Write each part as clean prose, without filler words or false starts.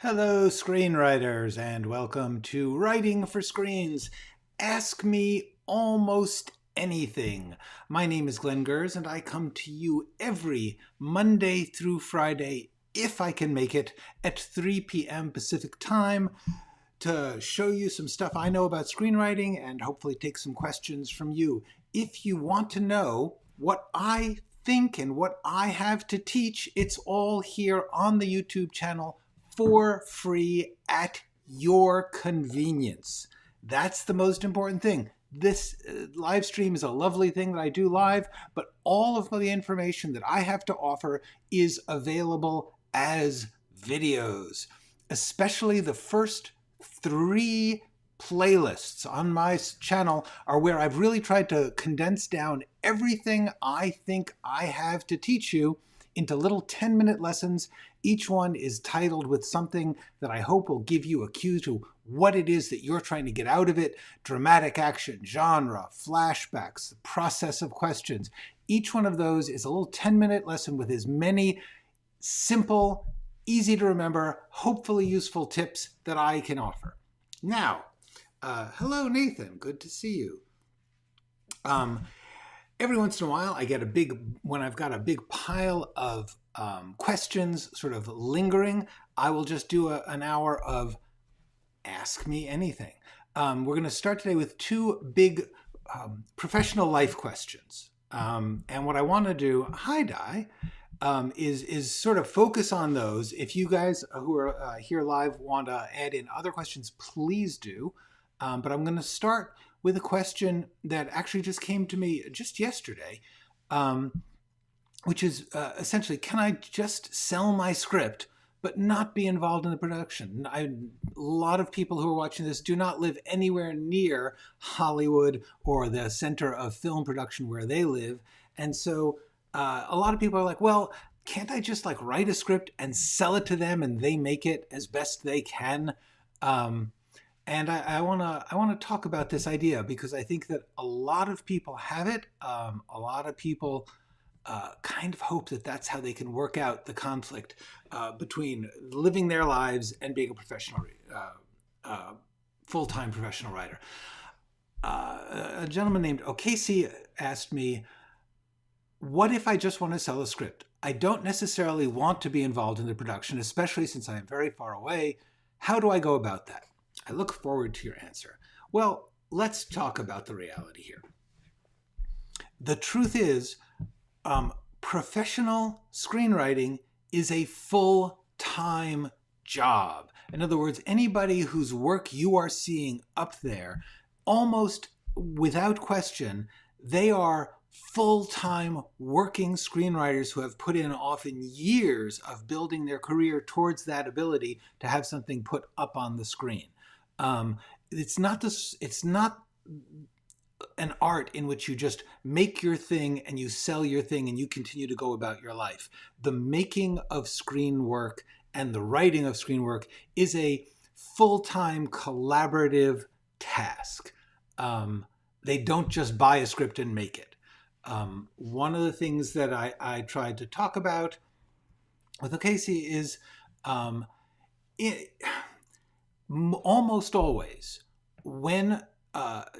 Hello, screenwriters, and welcome to Writing for Screens. Ask me almost anything. My name is Glenn Gers, and I come to you every Monday through Friday, if I can make it, at 3 p.m. Pacific time to show you some stuff I know about screenwriting and hopefully take some questions from you. If you want to know what I think and what I have to teach, it's all here on the YouTube channel for free at your convenience. That's the most important thing. This live stream is a lovely thing that I do live, but all of the information that I have to offer is available as videos. Especially the first 3 playlists on my channel are where I've really tried to condense down everything I think I have to teach you into little 10-minute lessons. Each one is titled with something that I hope will give you a cue to what it is that you're trying to get out of it. Dramatic action, genre, flashbacks, the process of questions. Each one of those is a little 10-minute lesson with as many simple, easy to remember, hopefully useful tips that I can offer. Now, hello Nathan, good to see you. Every once in a while, when I've got a big pile of questions sort of lingering, I will just do an hour of Ask Me Anything. We're going to start today with 2 big professional life questions. And what I want to do, hi Di, is sort of focus on those. If you guys who are here live want to add in other questions, please do. But I'm going to start with a question that actually just came to me just yesterday, which is essentially, can I just sell my script but not be involved in the production? A lot of people who are watching this do not live anywhere near Hollywood or the center of film production where they live. And so a lot of people are like, well, can't I just like write a script and sell it to them and they make it as best they can? And I want to talk about this idea because I think that a lot of people have it. A lot of people kind of hope that that's how they can work out the conflict between living their lives and being a professional, full-time professional writer. A gentleman named O'Casey asked me, what if I just want to sell a script? I don't necessarily want to be involved in the production, especially since I am very far away. How do I go about that? I look forward to your answer. Well, let's talk about the reality here. The truth is, professional screenwriting is a full-time job. In other words, anybody whose work you are seeing up there, almost without question, they are full-time working screenwriters who have put in often years of building their career towards that ability to have something put up on the screen. It's not an art in which you just make your thing and you sell your thing and you continue to go about your life. The making of screen work and the writing of screen work is a full-time collaborative task. They don't just buy a script and make it. One of the things that I tried to talk about with O'Casey is almost always when,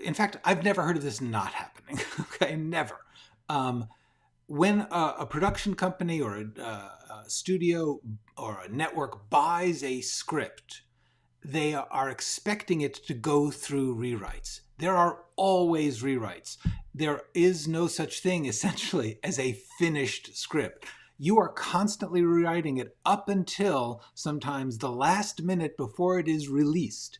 in fact, I've never heard of this not happening, okay, never. When a production company or a studio or a network buys a script, they are expecting it to go through rewrites. There are always rewrites. There is no such thing, essentially, as a finished script. You are constantly rewriting it up until sometimes the last minute before it is released.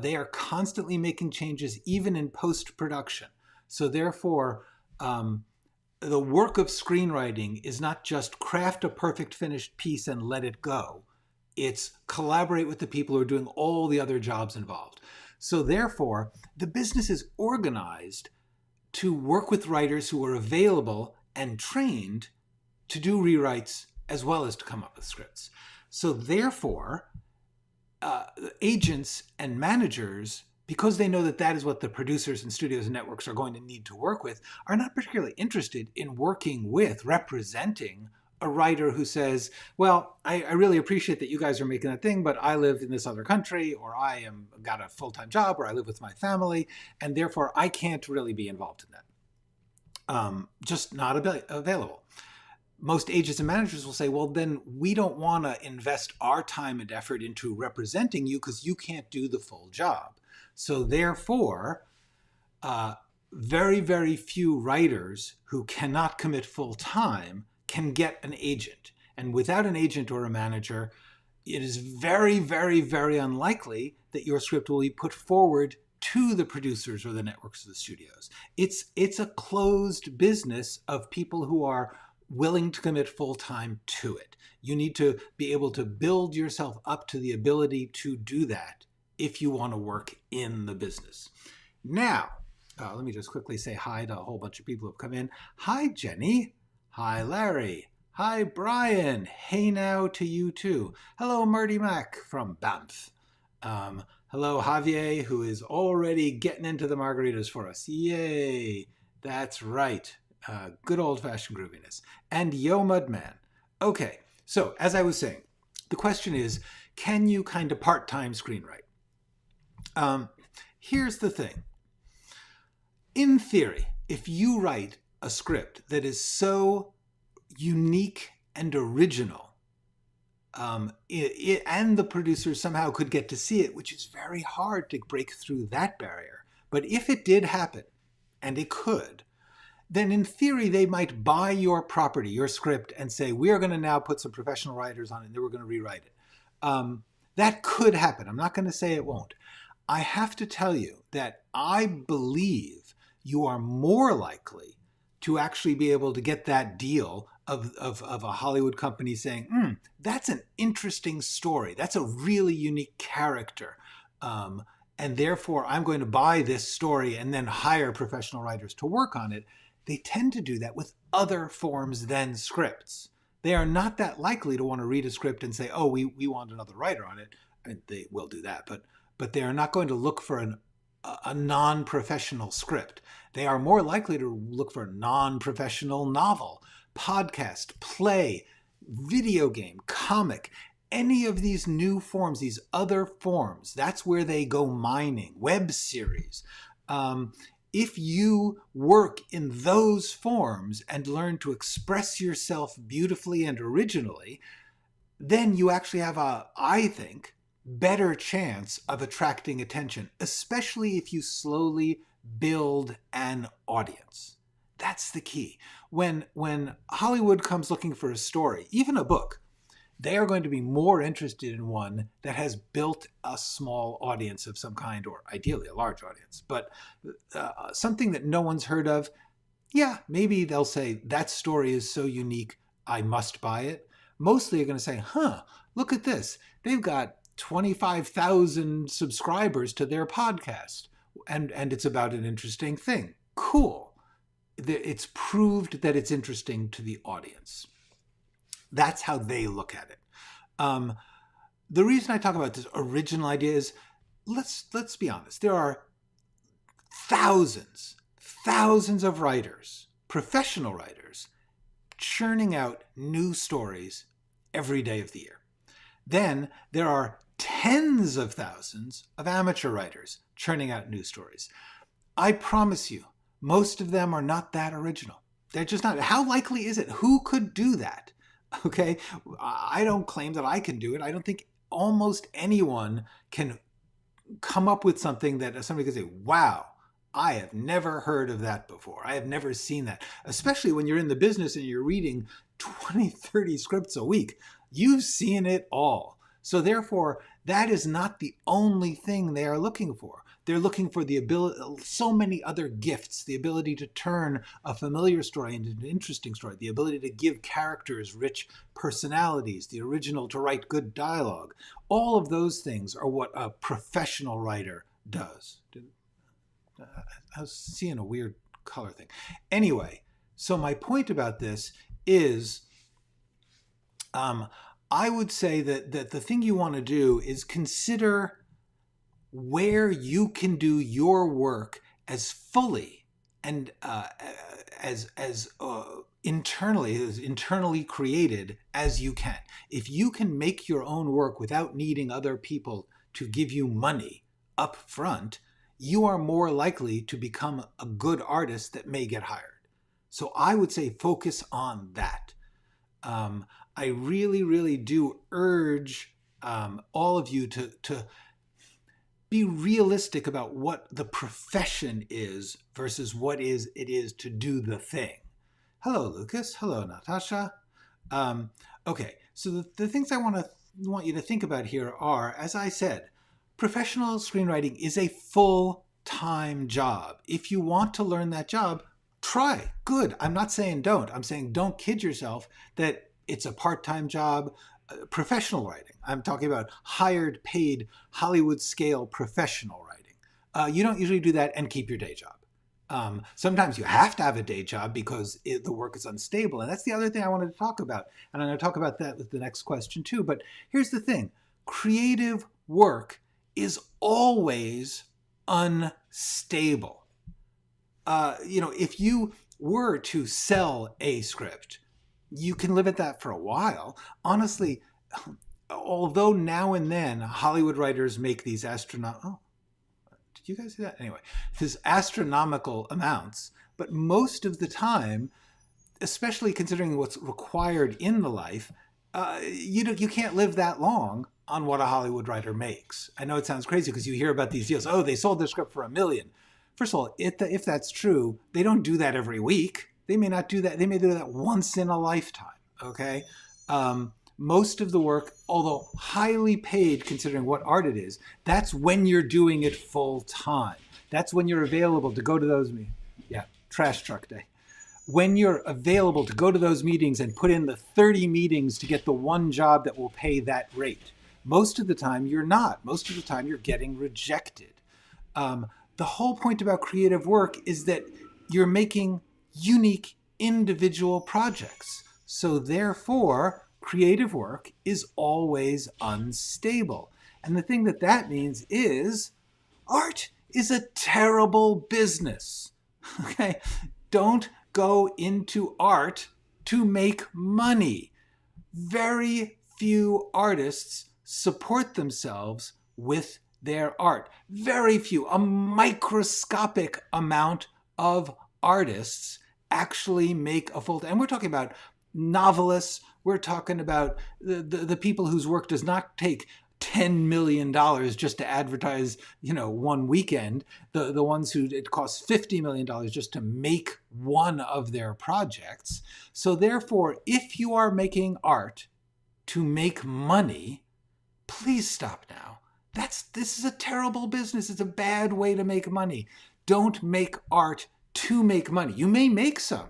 They are constantly making changes, even in post-production. So therefore, the work of screenwriting is not just craft a perfect finished piece and let it go. It's collaborate with the people who are doing all the other jobs involved. So therefore, the business is organized to work with writers who are available and trained to do rewrites as well as to come up with scripts. So therefore, agents and managers, because they know that that is what the producers and studios and networks are going to need to work with, are not particularly interested in working with, representing a writer who says, well, I really appreciate that you guys are making that thing, but I live in this other country, or I am got a full-time job, or I live with my family, and therefore I can't really be involved in that. Just not available. Most agents and managers will say, well, then we don't want to invest our time and effort into representing you because you can't do the full job. So therefore, very, very few writers who cannot commit full time can get an agent. And without an agent or a manager, it is very, very, very unlikely that your script will be put forward to the producers or the networks of the studios. It's a closed business of people who are willing to commit full time to it. You need to be able to build yourself up to the ability to do that if you want to work in the business. Now, let me just quickly say hi to a whole bunch of people who have come in. Hi, Jenny. Hi, Larry. Hi, Brian. Hey now to you too. Hello, Marty Mac from Banff. Hello, Javier, who is already getting into the margaritas for us. Yay. That's right. Good old-fashioned grooviness. And Yo Mudman. Okay, so as I was saying, the question is, can you kind of part-time screenwrite? Here's the thing. In theory, if you write a script that is so unique and original, and the producers somehow could get to see it, which is very hard to break through that barrier. But if it did happen, and it could, then in theory, they might buy your property, your script, and say, we're going to now put some professional writers on it, and then we're going to rewrite it. That could happen. I'm not going to say it won't. I have to tell you that I believe you are more likely to actually be able to get that deal of a Hollywood company saying, that's an interesting story. That's a really unique character. And therefore, I'm going to buy this story and then hire professional writers to work on it. They tend to do that with other forms than scripts. They are not that likely to want to read a script and say, oh, we want another writer on it. I mean, they will do that, but they are not going to look for a non-professional script. They are more likely to look for a non-professional novel, podcast, play, video game, comic, any of these new forms, these other forms. That's where they go mining, web series. If you work in those forms and learn to express yourself beautifully and originally, then you actually have I think, better chance of attracting attention, especially if you slowly build an audience. That's the key. When Hollywood comes looking for a story, even a book, they are going to be more interested in one that has built a small audience of some kind, or ideally a large audience. But something that no one's heard of, yeah, maybe they'll say, that story is so unique, I must buy it. Mostly you're going to say, look at this. They've got 25,000 subscribers to their podcast, and it's about an interesting thing. Cool. It's proved that it's interesting to the audience. That's how they look at it. The reason I talk about this original idea is, let's be honest. There are thousands of writers, professional writers, churning out new stories every day of the year. Then there are tens of thousands of amateur writers churning out new stories. I promise you, most of them are not that original. They're just not. How likely is it? Who could do that? Okay, I don't claim that I can do it. I don't think almost anyone can come up with something that somebody can say, wow, I have never heard of that before. I have never seen that. Especially when you're in the business and you're reading 20, 30 scripts a week. You've seen it all. So therefore, that is not the only thing they are looking for. They're looking for the ability, so many other gifts, the ability to turn a familiar story into an interesting story, the ability to give characters rich personalities, the original to write good dialogue. All of those things are what a professional writer does. I was seeing a weird color thing. Anyway, so my point about this is, I would say that the thing you want to do is consider where you can do your work as fully and as as internally created as you can. If you can make your own work without needing other people to give you money up front, you are more likely to become a good artist that may get hired. So I would say focus on that. I really, really do urge all of you to be realistic about what the profession is versus what it is to do the thing. Hello, Lucas. Hello, Natasha. Okay, so the things I want you to think about here are, as I said, professional screenwriting is a full-time job. If you want to learn that job, try. Good. I'm not saying don't. I'm saying don't kid yourself that it's a part-time job. Professional writing. I'm talking about hired, paid, Hollywood-scale professional writing. You don't usually do that and keep your day job. Sometimes you have to have a day job because the work is unstable. And that's the other thing I wanted to talk about. And I'm going to talk about that with the next question too. But here's the thing. Creative work is always unstable. If you were to sell a script, you can live at that for a while. Honestly, although now and then Hollywood writers make these astronomical amounts, but most of the time, especially considering what's required in the life, you can't live that long on what a Hollywood writer makes. I know it sounds crazy because you hear about these deals. Oh, they sold their script for $1 million. First of all, if that's true, they don't do that every week. They may not do that. They may do that once in a lifetime, okay? Most of the work, although highly paid considering what art it is, that's when you're doing it full time. That's when you're available to go to those meetings. Yeah, trash truck day. When you're available to go to those meetings and put in the 30 meetings to get the one job that will pay that rate. Most of the time you're not. Most of the time you're getting rejected. The whole point about creative work is that you're making unique individual projects. So therefore, creative work is always unstable. And the thing that means is art is a terrible business. Okay? Don't go into art to make money. Very few artists support themselves with their art. Very few, a microscopic amount of artists actually make a full time. And we're talking about novelists. We're talking about the people whose work does not take $10 million just to advertise, one weekend. The ones who it costs $50 million just to make one of their projects. So therefore, if you are making art to make money, please stop now. This is a terrible business. It's a bad way to make money. Don't make art to make money. You may make some,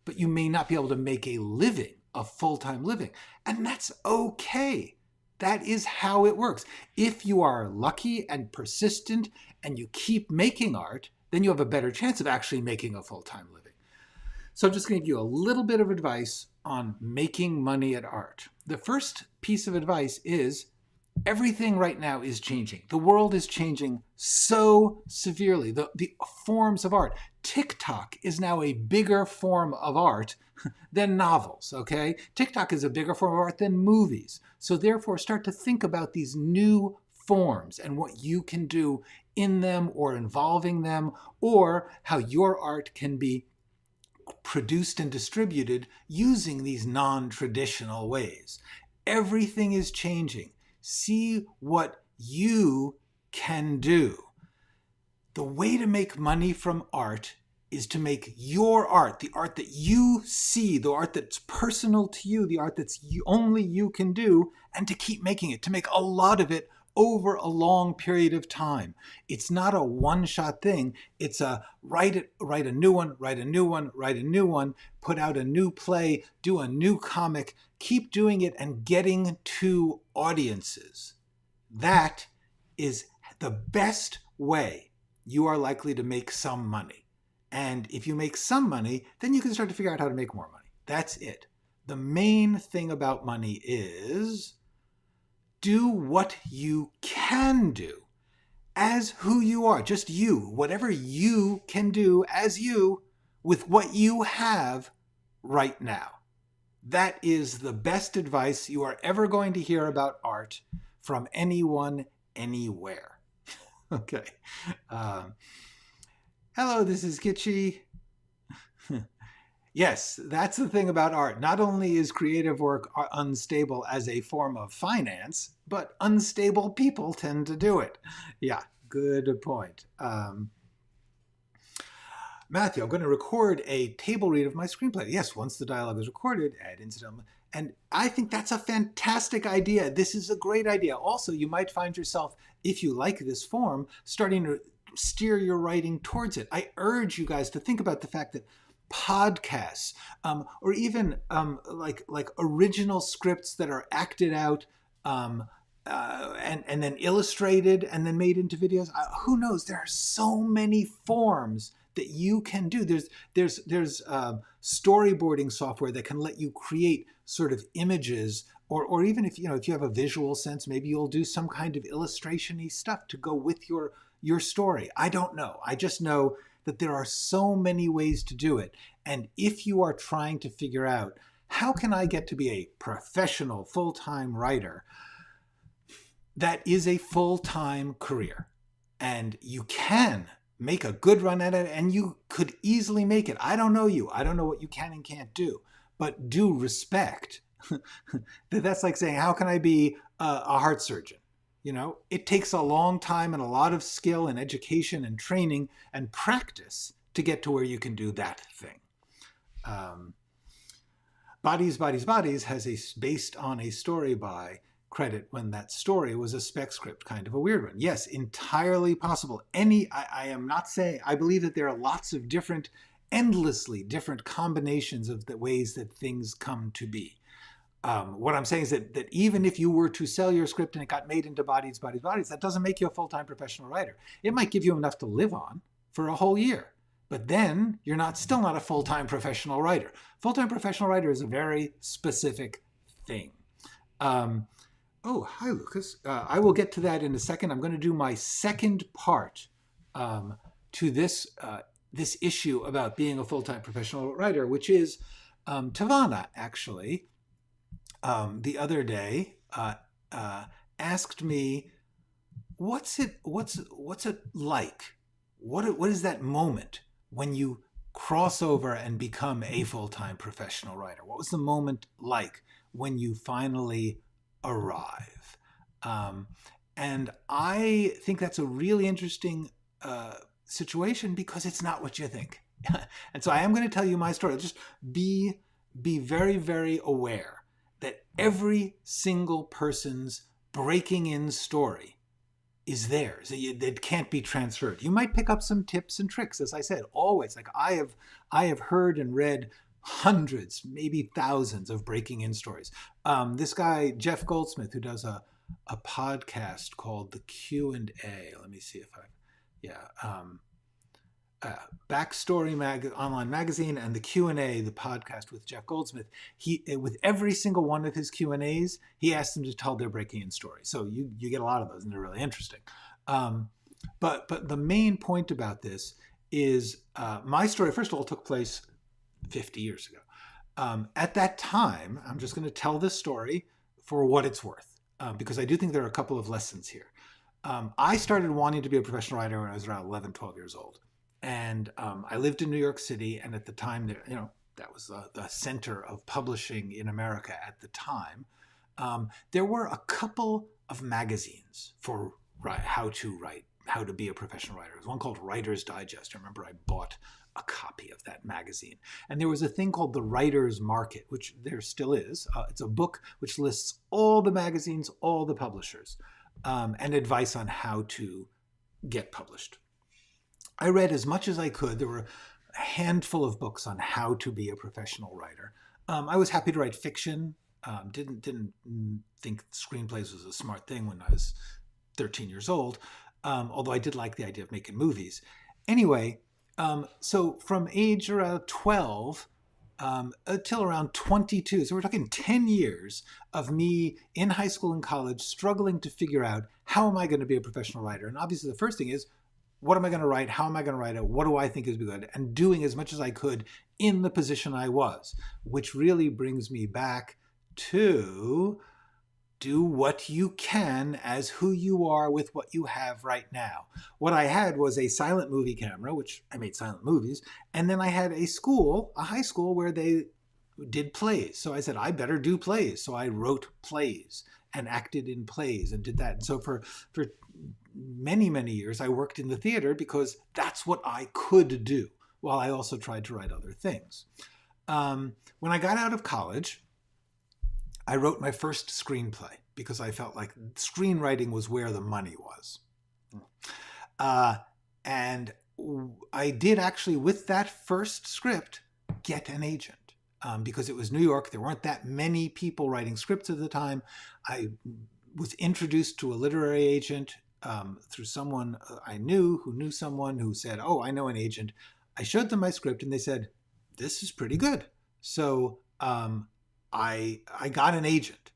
but you may not be able to make a living, a full-time living. And that's okay. That is how it works. If you are lucky and persistent and you keep making art, then you have a better chance of actually making a full-time living. So I'm just going to give you a little bit of advice on making money at art. The first piece of advice is everything right now is changing. The world is changing so severely. The forms of art. TikTok is now a bigger form of art than novels, okay? TikTok is a bigger form of art than movies. So therefore, start to think about these new forms and what you can do in them or involving them, or how your art can be produced and distributed using these non-traditional ways. Everything is changing. See what you can do. The way to make money from art is to make your art, the art that you see, the art that's personal to you, the art that's only you can do, and to keep making it, to make a lot of it over a long period of time. It's not a one-shot thing. It's a write a new one, write a new one, write a new one, put out a new play, do a new comic, keep doing it and getting to audiences. That is the best way you are likely to make some money. And if you make some money, then you can start to figure out how to make more money. That's it. The main thing about money is do what you can do as who you are, just you, whatever you can do as you with what you have right now. That is the best advice you are ever going to hear about art from anyone, anywhere. Okay. Hello, this is Kitschy. Yes, that's the thing about art. Not only is creative work unstable as a form of finance, but unstable people tend to do it. Yeah, good point. Matthew, I'm going to record a table read of my screenplay. Yes, once the dialogue is recorded, add incidental. And I think that's a fantastic idea. This is a great idea. Also, you might find yourself, if you like this form, starting to steer your writing towards it. I urge you guys to think about the fact that podcasts, or even like original scripts that are acted out and then illustrated and then made into videos. Who knows? There are so many forms that you can do. There's storyboarding software that can let you create sort of images, or even if you have a visual sense, maybe you'll do some kind of illustration-y stuff to go with your story. I don't know. I just know that there are so many ways to do it. And if you are trying to figure out, how can I get to be a professional full-time writer? That is a full-time career. And you can make a good run at it, and you could easily make it. I don't know you. I don't know what you can and can't do. But do respect. That's like saying, how can I be a heart surgeon? It takes a long time and a lot of skill and education and training and practice to get to where you can do that thing. Bodies, Bodies, Bodies has based on a story by credit when that story was a spec script, kind of a weird one. Yes, entirely possible. I am not saying, I believe that there are lots of different, endlessly different combinations of the ways that things come to be. What I'm saying is that even if you were to sell your script and it got made into Bodies, Bodies, Bodies, that doesn't make you a full-time professional writer. It might give you enough to live on for a whole year, but then you're still not a full-time professional writer. Full-time professional writer is a very specific thing. Oh, hi, Lucas. I will get to that in a second. I'm going to do my second part to this issue about being a full-time professional writer, which is Tavana, actually, the other day asked me, what's it like? What is that moment when you cross over and become a full-time professional writer? What was the moment like when you finally arrive? And I think that's a really interesting situation, because it's not what you think. And so I am going to tell you my story. Just be very, very aware that every single person's breaking in story is theirs. It can't be transferred. You might pick up some tips and tricks, as I said, always. Like I have heard and read hundreds, maybe thousands of breaking in stories. This guy, Jeff Goldsmith, who does a podcast called The Q&A. Let me see if Backstory online magazine, and the Q&A, the podcast with Jeff Goldsmith. With every single one of his Q&As, he asks them to tell their breaking in story. So you get a lot of those, and they're really interesting. But the main point about this is my story, first of all, took place 50 years ago. At that time, I'm just going to tell this story for what it's worth, because I do think there are a couple of lessons here. I started wanting to be a professional writer when I was around 11, 12 years old. And I lived in New York City, and at the time, that was the center of publishing in America at the time. There were a couple of magazines for how to be a professional writer. There was one called Writer's Digest. I remember I bought a copy of that magazine. And there was a thing called the Writer's Market, which there still is. It's a book which lists all the magazines, all the publishers, and advice on how to get published. I read as much as I could. There were a handful of books on how to be a professional writer. I was happy to write fiction. Didn't think screenplays was a smart thing when I was 13 years old, although I did like the idea of making movies. Anyway, so from age around 12 until around 22, so we're talking 10 years of me in high school and college struggling to figure out, how am I going to be a professional writer? And obviously the first thing is, what am I going to write? How am I going to write it? What do I think is good? And doing as much as I could in the position I was, which really brings me back to do what you can as who you are with what you have right now. What I had was a silent movie camera, which I made silent movies, and then I had a school, a high school, where they did plays. So I said, I better do plays. So I wrote plays and acted in plays and did that. And so for many, many years, I worked in the theater because that's what I could do, while I also tried to write other things. When I got out of college, I wrote my first screenplay because I felt like screenwriting was where the money was. And I did actually, with that first script, get an agent. Because it was New York, there weren't that many people writing scripts at the time. I was introduced to a literary agent through someone I knew who knew someone who said, oh, I know an agent. I showed them my script and they said, this is pretty good. So I got an agent.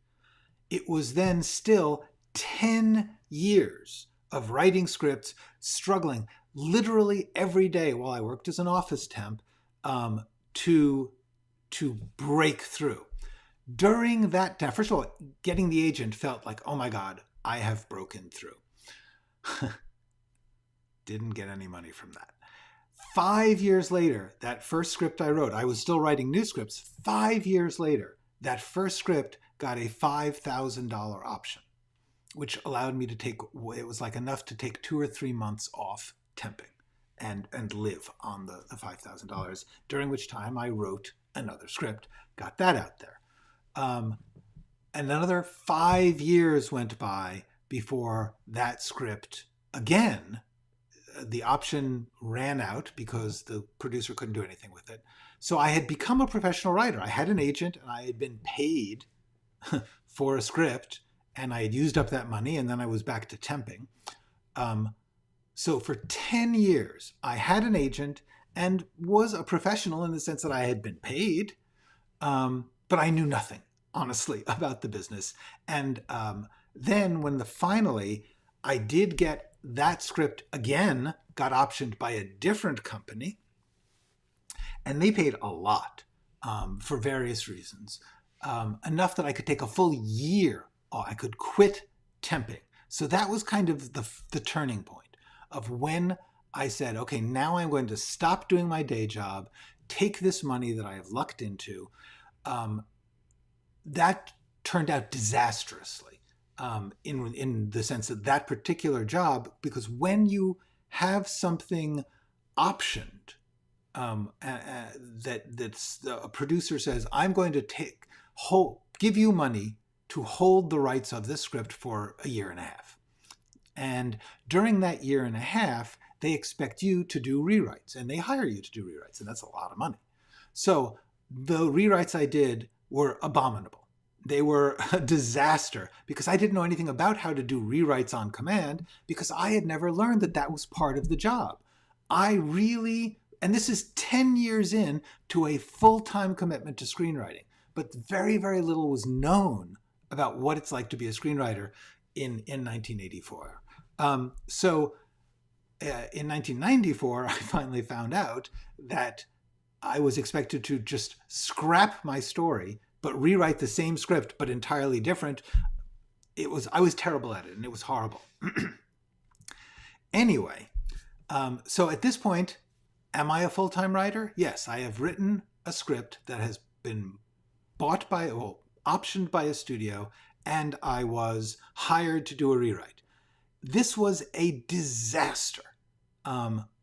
It was then still 10 years of writing scripts, struggling literally every day while I worked as an office temp to break through. During that time, first of all, getting the agent felt like, oh my God, I have broken through. Didn't get any money from that. 5 years later, that first script I wrote, I was still writing new scripts. 5 years later, that first script got a $5,000 option, which allowed me to take, it was like enough to take 2 or 3 months off temping and live on the $5,000, during which time I wrote another script, got that out there. And another 5 years went by before that script, again, the option ran out because the producer couldn't do anything with it. So I had become a professional writer. I had an agent and I had been paid for a script and I had used up that money and then I was back to temping. So for 10 years, I had an agent and was a professional in the sense that I had been paid, but I knew nothing, honestly, about the business. And then when finally I did get that script again, got optioned by a different company, and they paid a lot for various reasons, enough that I could take a full year. I could quit temping. So that was kind of the turning point of when I said, okay, now I'm going to stop doing my day job, take this money that I have lucked into. That turned out disastrously in the sense that that particular job, because when you have something optioned, that's a producer says, I'm going to give you money to hold the rights of this script for a year and a half. And during that year and a half, they expect you to do rewrites, and they hire you to do rewrites, and that's a lot of money. So the rewrites I did were abominable. They were a disaster because I didn't know anything about how to do rewrites on command because I had never learned that that was part of the job. And this is 10 years in to a full-time commitment to screenwriting, but very, very little was known about what it's like to be a screenwriter in 1984. So in 1994, I finally found out that I was expected to just scrap my story, but rewrite the same script, but entirely different. I was terrible at it, and it was horrible. Anyway, so at this point, am I a full-time writer? Yes, I have written a script that has been optioned by a studio, and I was hired to do a rewrite. This was a disaster.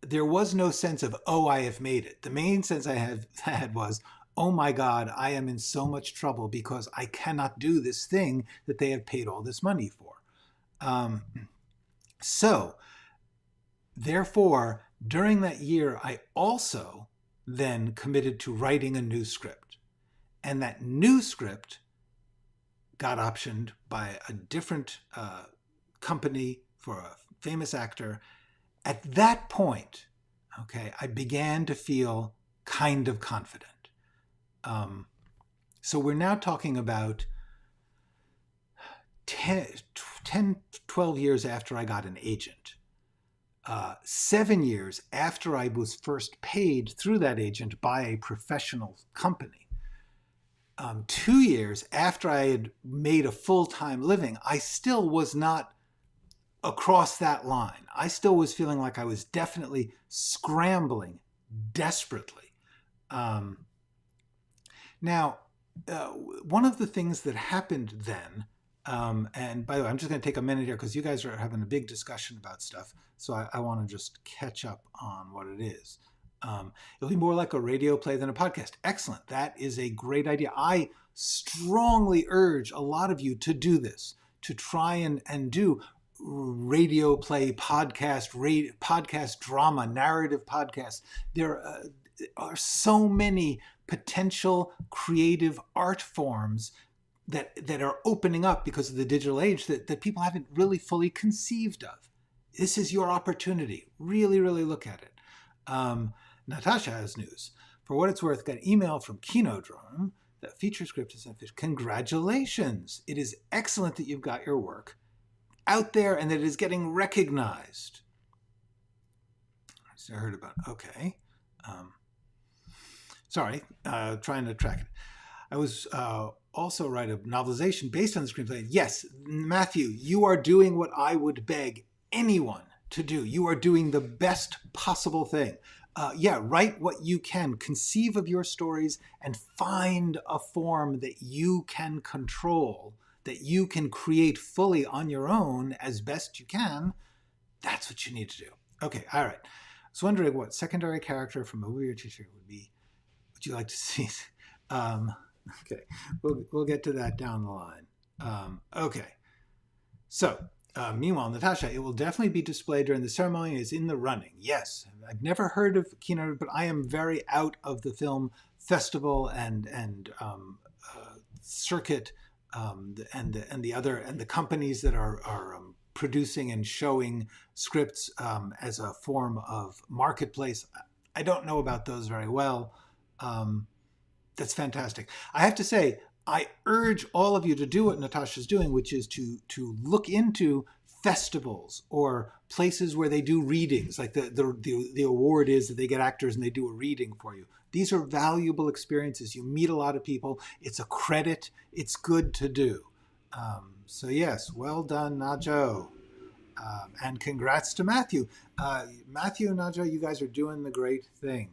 There was no sense of, oh, I have made it. The main sense I had was, oh my God, I am in so much trouble because I cannot do this thing that they have paid all this money for. So, therefore, during that year, I also then committed to writing a new script. And that new script got optioned by a different company for a famous actor. At that point, okay, I began to feel kind of confident. So we're now talking about 10, 12 years after I got an agent. 7 years after I was first paid through that agent by a professional company. 2 years after I had made a full-time living, I still was not across that line. I still was feeling like I was definitely scrambling desperately. Now, one of the things that happened then, and by the way, I'm just going to take a minute here because you guys are having a big discussion about stuff, so I want to just catch up on what it is. It'll be more like a radio play than a podcast. Excellent. That is a great idea. I strongly urge a lot of you to do this, to try and do radio play, podcast drama, narrative podcasts. There are so many potential creative art forms that are opening up because of the digital age that people haven't really fully conceived of. This is your opportunity. Really, really look at it. Natasha has news. For what it's worth, got an email from Kinodrome that feature script is unfinished. Congratulations. It is excellent that you've got your work out there and that it is getting recognized. I heard about it. Okay. Sorry, trying to track it. I was also write a novelization based on the screenplay. Yes, Matthew, you are doing what I would beg anyone to do. You are doing the best possible thing. Yeah, write what you can. Conceive of your stories and find a form that you can control, that you can create fully on your own as best you can. That's what you need to do. Okay, all right. I was wondering what secondary character from a movie or t-shirt would you like to see? Okay, we'll get to that down the line. Okay, so meanwhile, Natasha, it will definitely be displayed during the ceremony. Is in the running. Yes, I've never heard of Kino, but I am very out of the film festival and circuit and the companies that are producing and showing scripts as a form of marketplace. I don't know about those very well. That's fantastic. I have to say, I urge all of you to do what Natasha's doing, which is to look into festivals or places where they do readings. Like the award is that they get actors and they do a reading for you. These are valuable experiences. You meet a lot of people. It's a credit. It's good to do. So yes, well done, Najo. And congrats to Matthew. Matthew and Najo, you guys are doing the great thing.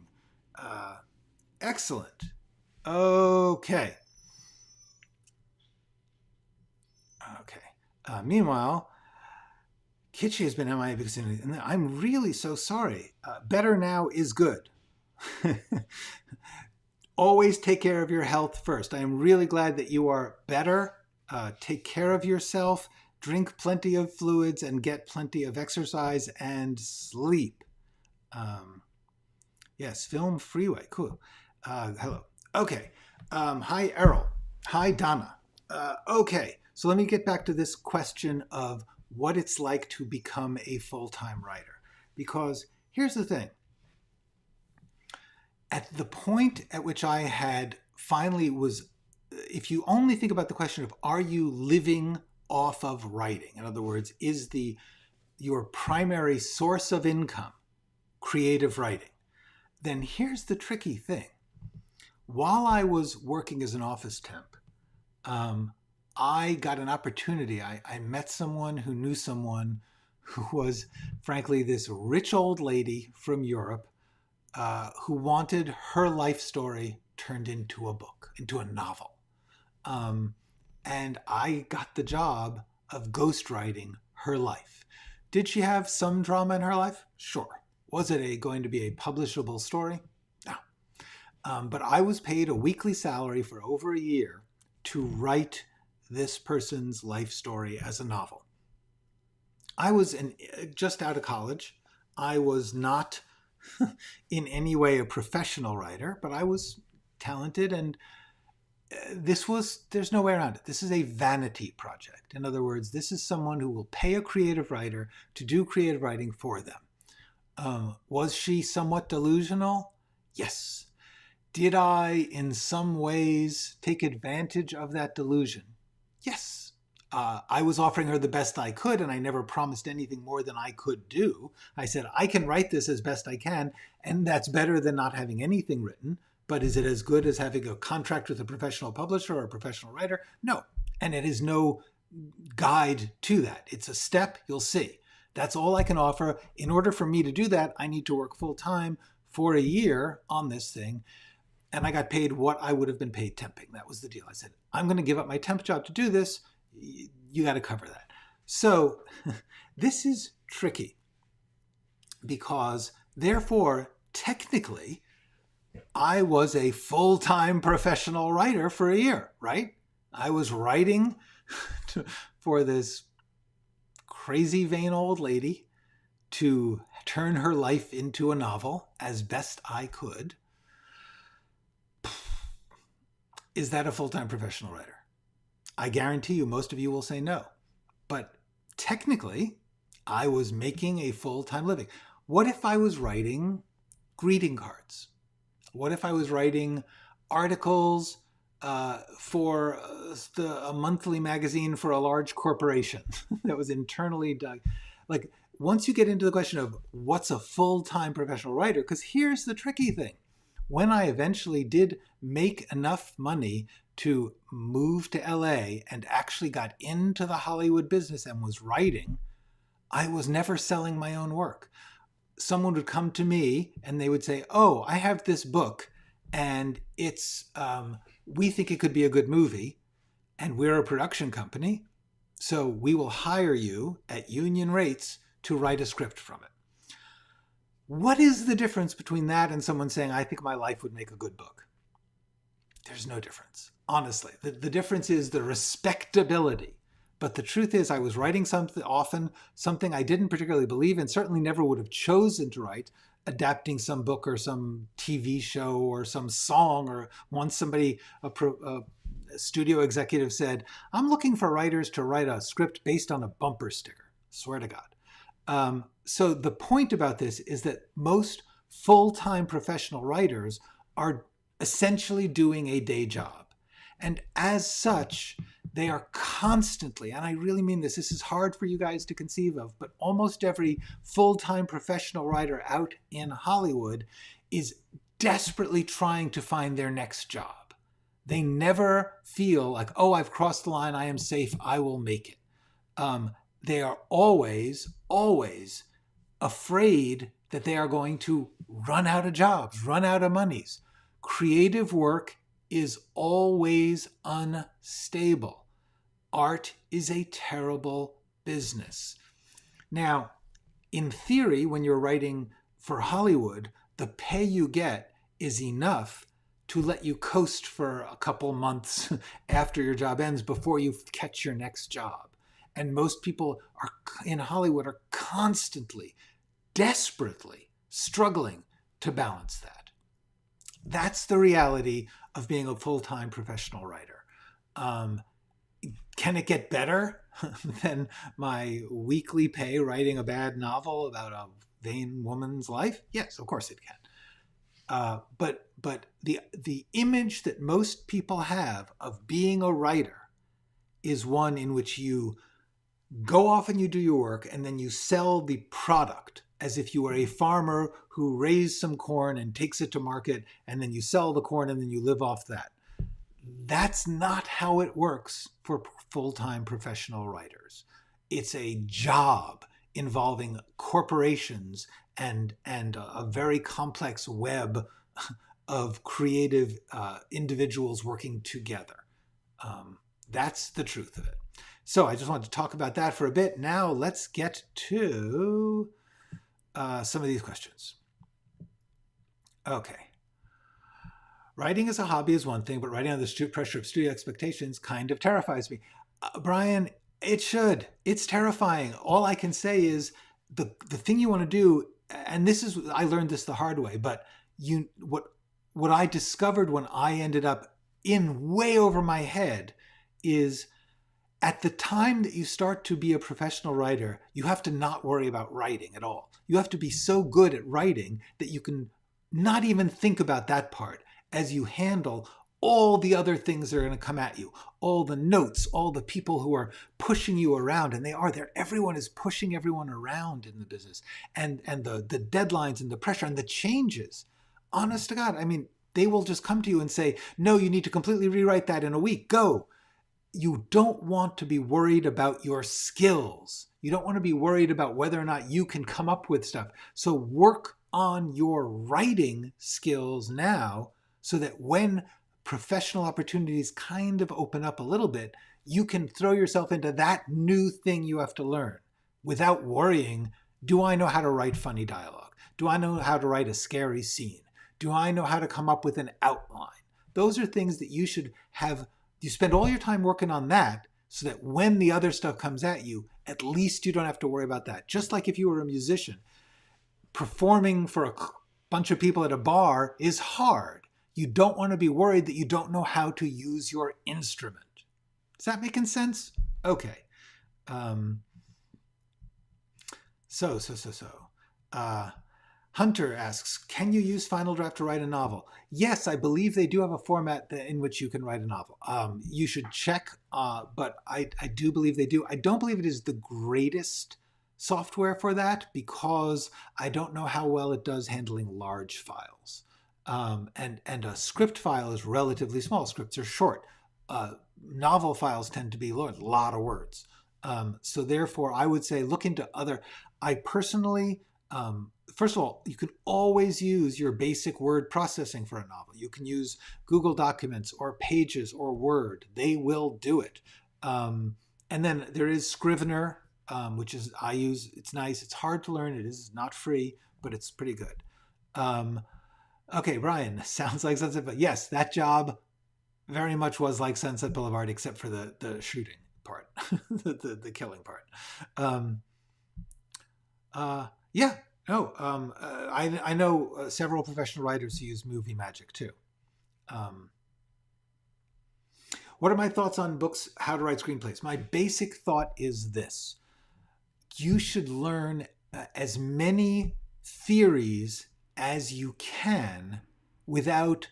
Excellent. Okay. Meanwhile, Kitschy has been MIA because I'm really so sorry. Better now is good. Always take care of your health first. I am really glad that you are better. Take care of yourself. Drink plenty of fluids and get plenty of exercise and sleep. Yes, film Freeway. Cool. Hello. Okay. Hi, Errol. Hi, Donna. Okay. So let me get back to this question of what it's like to become a full-time writer. Because here's the thing. At the point at which I had finally was, if you only think about the question of are you living off of writing? In other words, is your primary source of income creative writing? Then here's the tricky thing. While I was working as an office temp, I got an opportunity. I met someone who knew someone who was, frankly, this rich old lady from Europe who wanted her life story turned into a book, into a novel. And I got the job of ghostwriting her life. Did she have some drama in her life? Sure. Was it going to be a publishable story? No. But I was paid a weekly salary for over a year to write this person's life story as a novel. I was just out of college. I was not in any way a professional writer, but I was talented, and there's no way around it. This is a vanity project. In other words, this is someone who will pay a creative writer to do creative writing for them. Was she somewhat delusional? Yes. Did I, in some ways, take advantage of that delusion? Yes. I was offering her the best I could, and I never promised anything more than I could do. I said, I can write this as best I can, and that's better than not having anything written. But is it as good as having a contract with a professional publisher or a professional writer? No. And it is no guide to that. It's a step, you'll see. That's all I can offer. In order for me to do that, I need to work full time for a year on this thing. And I got paid what I would have been paid temping. That was the deal. I said, I'm going to give up my temp job to do this. You got to cover that. So this is tricky because therefore, technically, I was a full-time professional writer for a year, right? I was writing for this crazy vain old lady to turn her life into a novel as best I could. Is that a full-time professional writer? I guarantee you most of you will say no. But technically, I was making a full-time living. What if I was writing greeting cards? What if I was writing articles for a monthly magazine for a large corporation that was internally done? Like, once you get into the question of what's a full-time professional writer, because here's the tricky thing. When I eventually did make enough money to move to LA and actually got into the Hollywood business and was writing, I was never selling my own work. Someone would come to me and they would say, oh, I have this book and it's, we think it could be a good movie and we're a production company, so we will hire you at union rates to write a script from it. What is the difference between that and someone saying, I think my life would make a good book? There's no difference. Honestly, the difference is the respectability. But the truth is I was writing something I didn't particularly believe in, certainly never would have chosen to write, adapting some book or some TV show or some song, or once somebody, a studio executive said, I'm looking for writers to write a script based on a bumper sticker. Swear to God. So the point about this is that most full-time professional writers are essentially doing a day job. And as such, they are constantly, and I really mean this is hard for you guys to conceive of, but almost every full-time professional writer out in Hollywood is desperately trying to find their next job. They never feel like, oh, I've crossed the line, I am safe, I will make it. They are always afraid that they are going to run out of jobs, run out of monies. Creative work is always unstable. Art is a terrible business. Now, in theory, when you're writing for Hollywood, the pay you get is enough to let you coast for a couple months after your job ends before you catch your next job. And most people in Hollywood are constantly, desperately struggling to balance that. That's the reality of being a full-time professional writer. Can it get better than my weekly pay writing a bad novel about a vain woman's life? Yes, of course it can. But the image that most people have of being a writer is one in which you go off and you do your work and then you sell the product as if you were a farmer who raised some corn and takes it to market, and then you sell the corn and then you live off that. That's not how it works for full-time professional writers. It's a job involving corporations and a very complex web of creative individuals working together. That's the truth of it. So I just wanted to talk about that for a bit. Now let's get to some of these questions. Okay. Writing as a hobby is one thing, but writing under the pressure of studio expectations kind of terrifies me. Brian, it should. It's terrifying. All I can say is the thing you want to do, and this is, I learned this the hard way, but what I discovered when I ended up in way over my head is at the time that you start to be a professional writer, you have to not worry about writing at all. You have to be so good at writing that you can not even think about that part as you handle all the other things that are going to come at you, all the notes, all the people who are pushing you around, and they are there. Everyone is pushing everyone around in the business, and the deadlines and the pressure and the changes. Honest to God, I mean, they will just come to you and say, no, you need to completely rewrite that in a week. Go. You don't want to be worried about your skills. You don't want to be worried about whether or not you can come up with stuff. So work on your writing skills now so that when professional opportunities kind of open up a little bit, you can throw yourself into that new thing you have to learn without worrying, do I know how to write funny dialogue? Do I know how to write a scary scene? Do I know how to come up with an outline? Those are things that you should have. You spend all your time working on that so that when the other stuff comes at you, at least you don't have to worry about that. Just like if you were a musician, performing for a bunch of people at a bar is hard. You don't want to be worried that you don't know how to use your instrument. Is that making sense? Okay. Hunter asks, can you use Final Draft to write a novel? Yes, I believe they do have a format in which you can write a novel. You should check, but I do believe they do. I don't believe it is the greatest software for that because I don't know how well it does handling large files. And a script file is relatively small. Scripts are short. Novel files tend to be large, a lot of words. So therefore, I would say look into other. I personally... first of all, you can always use your basic word processing for a novel. You can use Google Documents or Pages or Word. They will do it. And then there is Scrivener, which is I use. It's nice. It's hard to learn. It is not free, but it's pretty good. Okay, Brian, sounds like Sunset Boulevard. Yes, that job very much was like Sunset Boulevard, except for the shooting part, the killing part. Yeah. No, I know several professional writers who use Movie Magic too. What are my thoughts on books, How to Write Screenplays? My basic thought is this. You should learn as many theories as you can without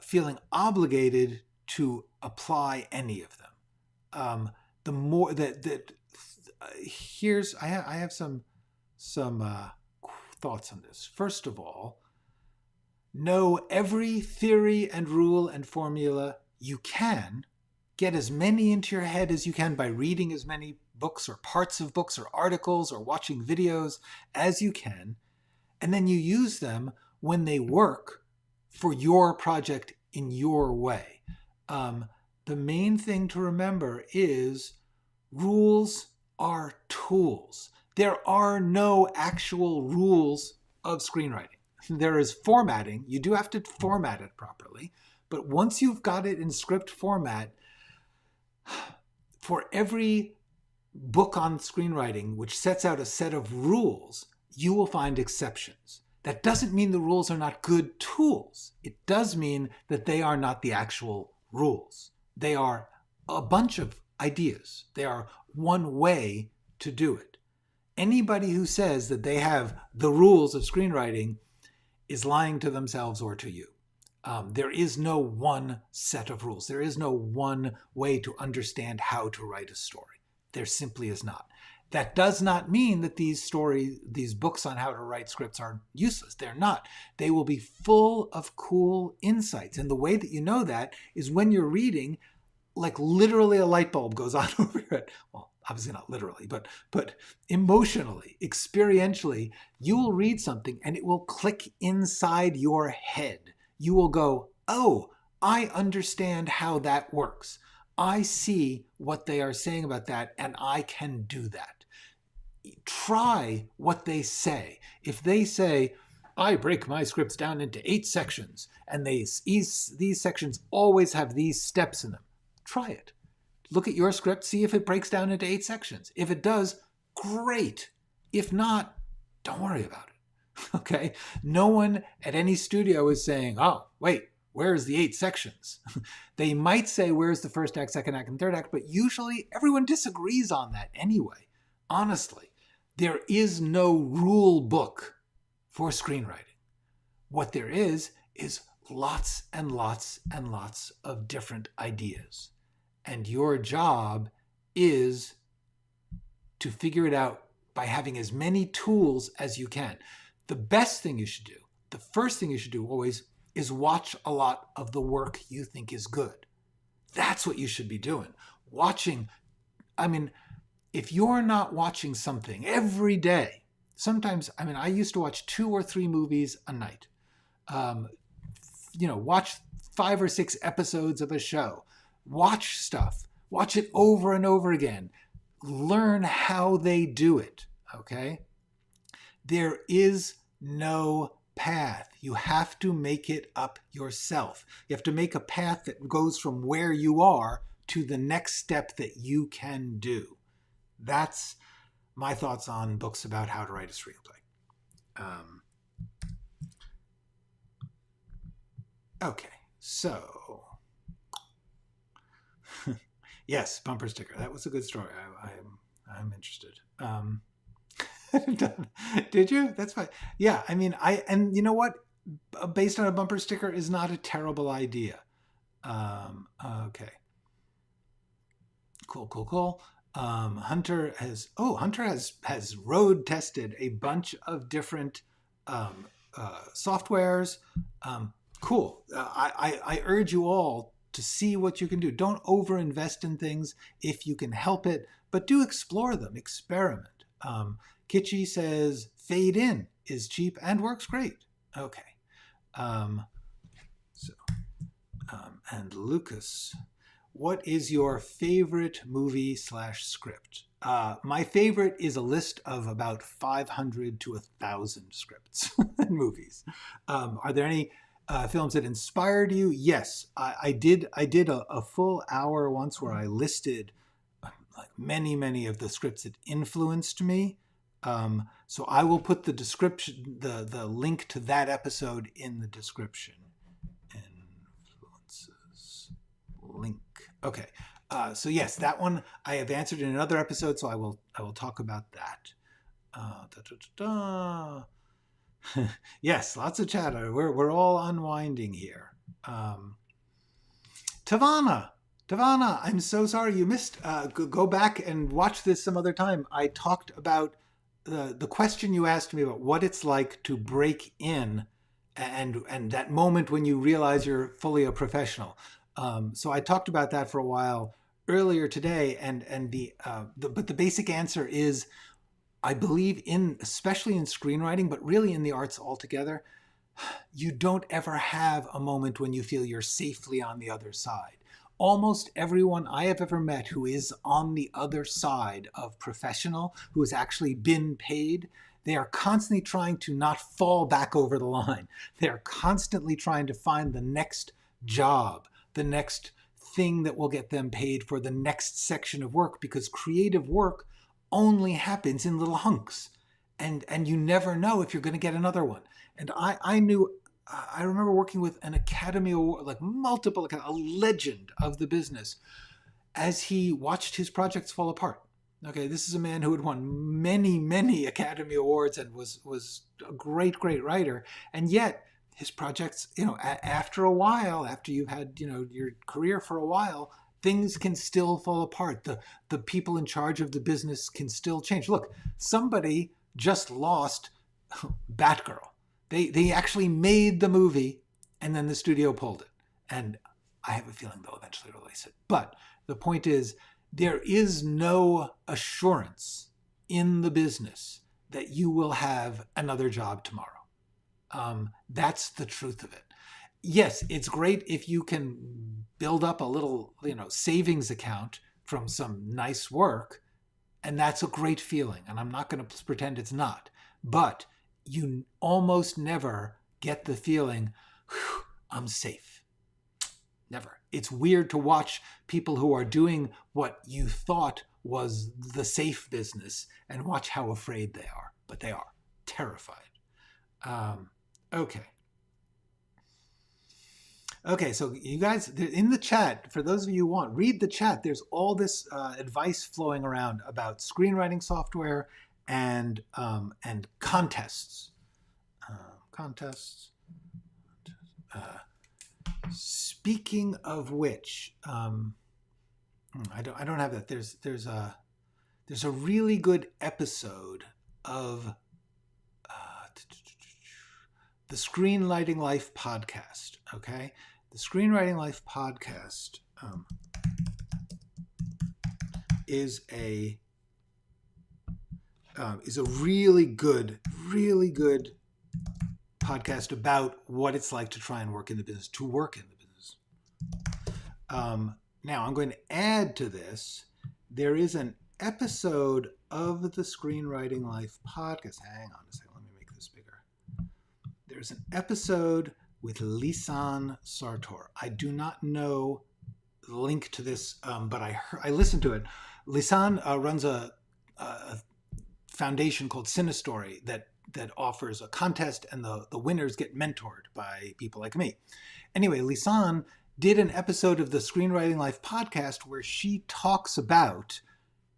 feeling obligated to apply any of them. The more that here's I have some thoughts on this. First of all, know every theory and rule and formula you can. Get as many into your head as you can by reading as many books or parts of books or articles or watching videos as you can. And then you use them when they work for your project in your way. The main thing to remember is rules are tools. There are no actual rules of screenwriting. There is formatting. You do have to format it properly. But once you've got it in script format, for every book on screenwriting which sets out a set of rules, you will find exceptions. That doesn't mean the rules are not good tools. It does mean that they are not the actual rules. They are a bunch of ideas. They are one way to do it. Anybody who says that they have the rules of screenwriting is lying to themselves or to you. There is no one set of rules. There is no one way to understand how to write a story. There simply is not. That does not mean that these books on how to write scripts are useless. They're not. They will be full of cool insights. And the way that you know that is when you're reading, like literally a light bulb goes on over it. Well, obviously not literally, but emotionally, experientially, you will read something and it will click inside your head. You will go, oh, I understand how that works. I see what they are saying about that, and I can do that. Try what they say. If they say, I break my scripts down into 8 sections, and these sections always have these steps in them, try it. Look at your script, see if it breaks down into 8 sections. If it does, great. If not, don't worry about it. Okay? No one at any studio is saying, oh, wait, where's the 8 sections? They might say, where's the first act, second act, and third act, but usually everyone disagrees on that anyway. Honestly, there is no rule book for screenwriting. What there is lots and lots and lots of different ideas. And your job is to figure it out by having as many tools as you can. The best thing you should do, the first thing you should do always, is watch a lot of the work you think is good. That's what you should be doing. Watching, if you're not watching something every day, sometimes, I used to watch 2 or 3 movies a night. Watch 5 or 6 episodes of a show. Watch stuff. Watch it over and over again. Learn how they do it, okay? There is no path. You have to make it up yourself. You have to make a path that goes from where you are to the next step that you can do. That's my thoughts on books about how to write a screenplay. Okay, so yes, bumper sticker. That was a good story. I'm interested. Did you? That's fine. Yeah, and you know what? Based on a bumper sticker is not a terrible idea. Okay. Cool. Hunter has road tested a bunch of different softwares. Cool. I urge you all to see what you can do. Don't overinvest in things if you can help it, but do explore them, experiment. Kitschy says Fade In is cheap and works great. Okay. And Lucas, what is your favorite movie / script? My favorite is a list of about 500 to 1,000 scripts and movies. Are there any films that inspired you? Yes, I did a full hour once where I listed many of the scripts that influenced me. So I will put the description, the link to that episode in the description. Influences link. Okay. So yes, that one I have answered in another episode, so I will talk about that. Yes, lots of chatter. We're all unwinding here. Tavana, I'm so sorry you missed. Go back and watch this some other time. I talked about the question you asked me about what it's like to break in and that moment when you realize you're fully a professional. So I talked about that for a while earlier today, but the basic answer is, I believe especially in screenwriting, but really in the arts altogether, you don't ever have a moment when you feel you're safely on the other side. Almost everyone I have ever met who is on the other side of professional, who has actually been paid, they are constantly trying to not fall back over the line. They are constantly trying to find the next job, the next thing that will get them paid for the next section of work, because creative work only happens in little hunks. And you never know if you're going to get another one. And I remember working with an Academy Award, a legend of the business, as he watched his projects fall apart. Okay, this is a man who had won many Academy Awards and was a great writer. And yet his projects, after a while, after you've had, your career for a while, things can still fall apart. The people in charge of the business can still change. Look, somebody just lost Batgirl. They actually made the movie and then the studio pulled it. And I have a feeling they'll eventually release it. But the point is, there is no assurance in the business that you will have another job tomorrow. That's the truth of it. Yes, it's great if you can build up a little, savings account from some nice work, and that's a great feeling. And I'm not going to pretend it's not. But you almost never get the feeling, I'm safe. Never. It's weird to watch people who are doing what you thought was the safe business and watch how afraid they are. But they are terrified. Okay. Okay, so you guys, in the chat, for those of you who want, read the chat. There's all this advice flowing around about screenwriting software and contests. Speaking of which, I don't have that. There's a really good episode of the Screenwriting Life podcast. Okay, the Screenwriting Life podcast is a really good podcast about what it's like to try and work in the business, Now, I'm going to add to this. There is an episode of the Screenwriting Life podcast. Hang on a second. Let me make this bigger. There's an episode with Lisanne Sartor. I do not know the link to this, but I listened to it. Lisanne runs a foundation called Cinestory that offers a contest, and the winners get mentored by people like me. Anyway, Lisanne did an episode of the Screenwriting Life podcast where she talks about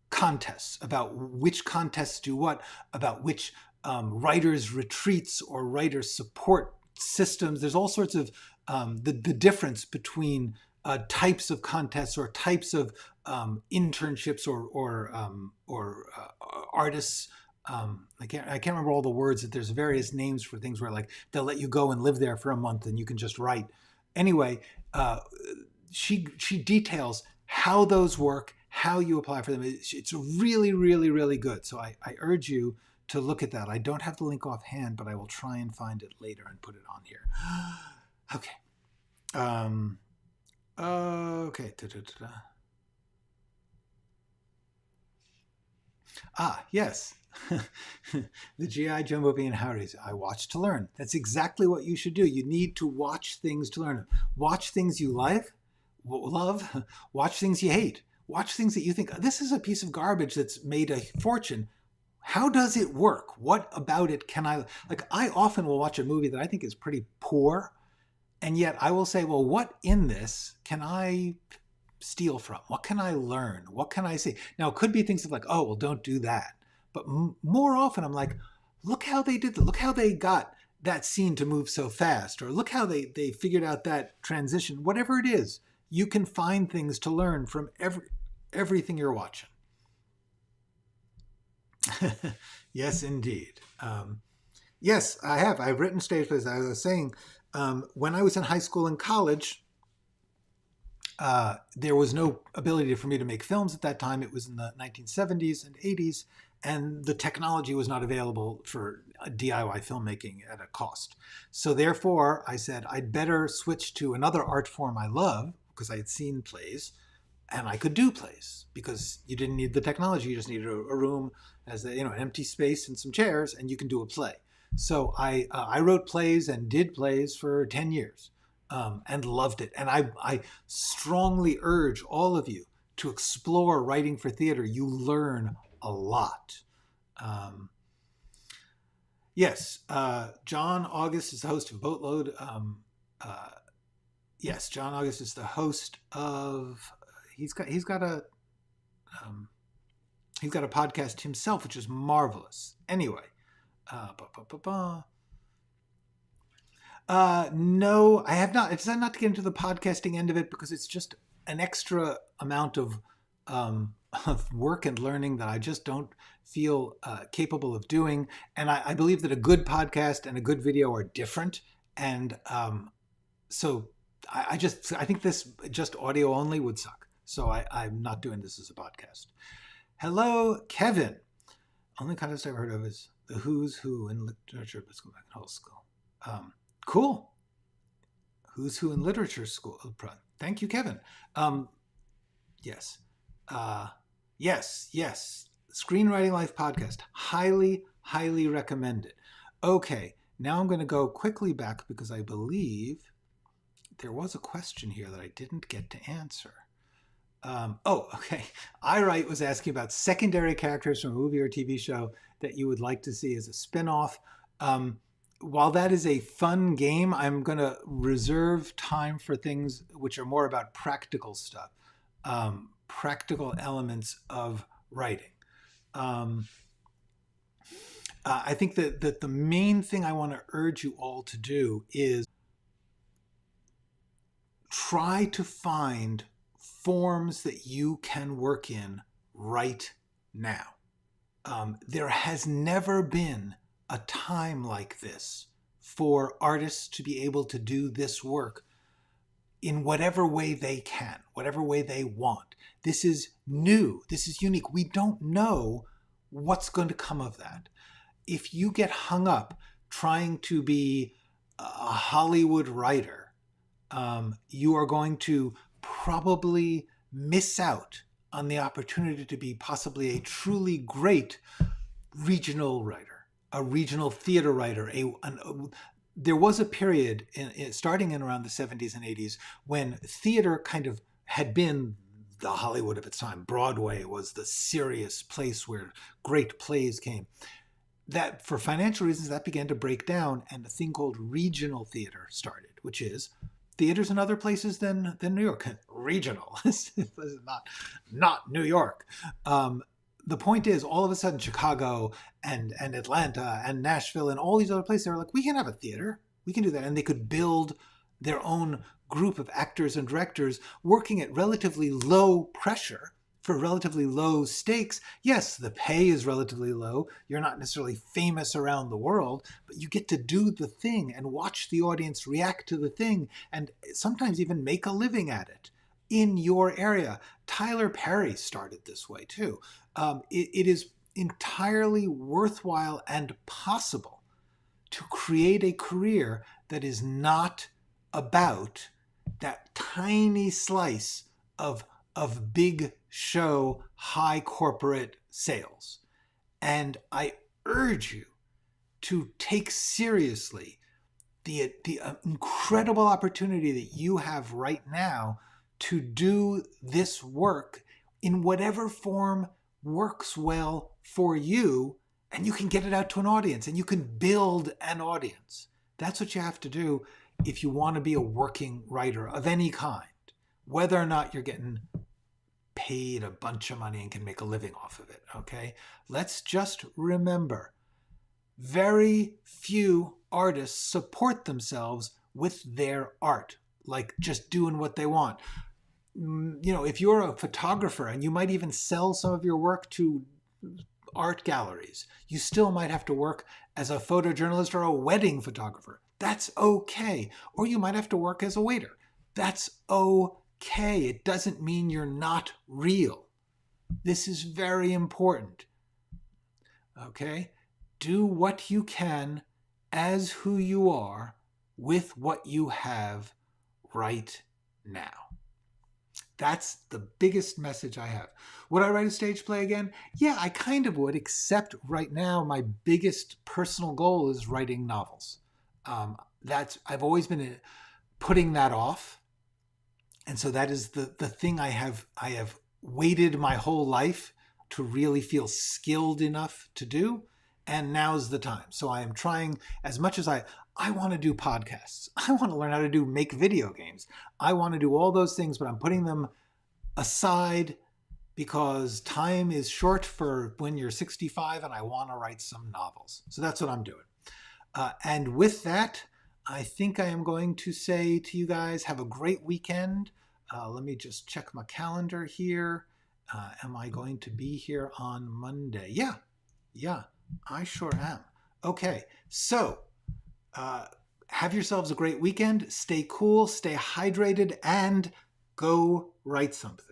contests, about which contests do what, about which writers' retreats or writers' support systems. There's all sorts of the difference between types of contests or types of internships or artists. I can't remember all the words. That there's various names for things where like they'll let you go and live there for a month and you can just write. Anyway, she details how those work, how you apply for them. It's really, really, really good. So I urge you to look at that. I don't have the link offhand, but I will try and find it later and put it on here. Okay. Okay. Yes. The G.I. Joe movie and Howdy's. I watch to learn. That's exactly what you should do. You need to watch things to learn. Watch things you like, love. Watch things you hate. Watch things that you think, this is a piece of garbage that's made a fortune. How does it work? What about it can I... Like, I often will watch a movie that I think is pretty poor, and yet I will say, well, what in this can I steal from? What can I learn? What can I see? Now, it could be things like, oh, well, don't do that. But more often, I'm like, look how they did that. Look how they got that scene to move so fast. Or look how they figured out that transition. Whatever it is, you can find things to learn from everything you're watching. Yes, indeed. Yes, I have. I've written stage plays. I was saying, when I was in high school and college, there was no ability for me to make films at that time. It was in the 1970s and 80s, and the technology was not available for DIY filmmaking at a cost. So therefore, I said I'd better switch to another art form I love, because I had seen plays, and I could do plays, because you didn't need the technology. You just needed a room as an empty space and some chairs, and you can do a play. So I wrote plays and did plays for 10 years. And loved it. And I strongly urge all of you to explore writing for theater. You learn a lot. Yes, John August is the host of Boatload. Yes, John August is the host of. He's got a podcast himself, which is marvelous. Anyway, no, I have not. It's not to get into the podcasting end of it, because it's just an extra amount of work and learning that I just don't feel capable of doing. And I believe that a good podcast and a good video are different. And so I think this just audio only would suck. So I'm not doing this as a podcast. Hello, Kevin. Only contest I've heard of is the Who's Who in Literature School back in whole school. Cool. Who's Who in Literature School. Thank you, Kevin. Yes. Yes. Screenwriting Life podcast. Highly, highly recommend it. Okay. Now I'm going to go quickly back, because I believe there was a question here that I didn't get to answer. Okay. iWrite was asking about secondary characters from a movie or TV show that you would like to see as a spinoff. While that is a fun game, I'm going to reserve time for things which are more about practical stuff, practical elements of writing. I think that the main thing I want to urge you all to do is try to find forms that you can work in right now. There has never been a time like this for artists to be able to do this work in whatever way they can, whatever way they want. This is new. This is unique. We don't know what's going to come of that. If you get hung up trying to be a Hollywood writer, you are going to probably miss out on the opportunity to be possibly a truly great regional writer, a regional theater writer. There was a period starting in around the 70s and 80s when theater kind of had been the Hollywood of its time. Broadway was the serious place where great plays came. That, for financial reasons, that began to break down, and a thing called regional theater started, which is theaters in other places than New York. Regional. This is not New York. The point is, all of a sudden, Chicago and Atlanta and Nashville and all these other places, they were like, we can have a theater. We can do that. And they could build their own group of actors and directors working at relatively low pressure for relatively low stakes. Yes, the pay is relatively low. You're not necessarily famous around the world, but you get to do the thing and watch the audience react to the thing and sometimes even make a living at it in your area. Tyler Perry started this way too. It is entirely worthwhile and possible to create a career that is not about that tiny slice of big show, high corporate sales. And I urge you to take seriously the incredible opportunity that you have right now to do this work in whatever form works well for you, and you can get it out to an audience and you can build an audience. That's what you have to do if you want to be a working writer of any kind, whether or not you're getting paid a bunch of money and can make a living off of it, okay? Let's just remember, very few artists support themselves with their art, like just doing what they want. You know, if you're a photographer and you might even sell some of your work to art galleries, you still might have to work as a photojournalist or a wedding photographer. That's okay. Or you might have to work as a waiter. That's okay. It doesn't mean you're not real. This is very important. Okay? Do what you can as who you are with what you have right now. That's the biggest message I have. Would I write a stage play again? Yeah, I kind of would, except right now my biggest personal goal is writing novels. I've always been putting that off. And so that is the thing I have waited my whole life to really feel skilled enough to do. And now's the time. So I am trying, as much as I want to do podcasts. I want to learn how to make video games. I want to do all those things, but I'm putting them aside because time is short for when you're 65 and I want to write some novels. So that's what I'm doing. And with that, I think I am going to say to you guys, have a great weekend. Let me just check my calendar here. Am I going to be here on Monday? Yeah, I sure am. Okay, so have yourselves a great weekend. Stay cool, stay hydrated, and go write something.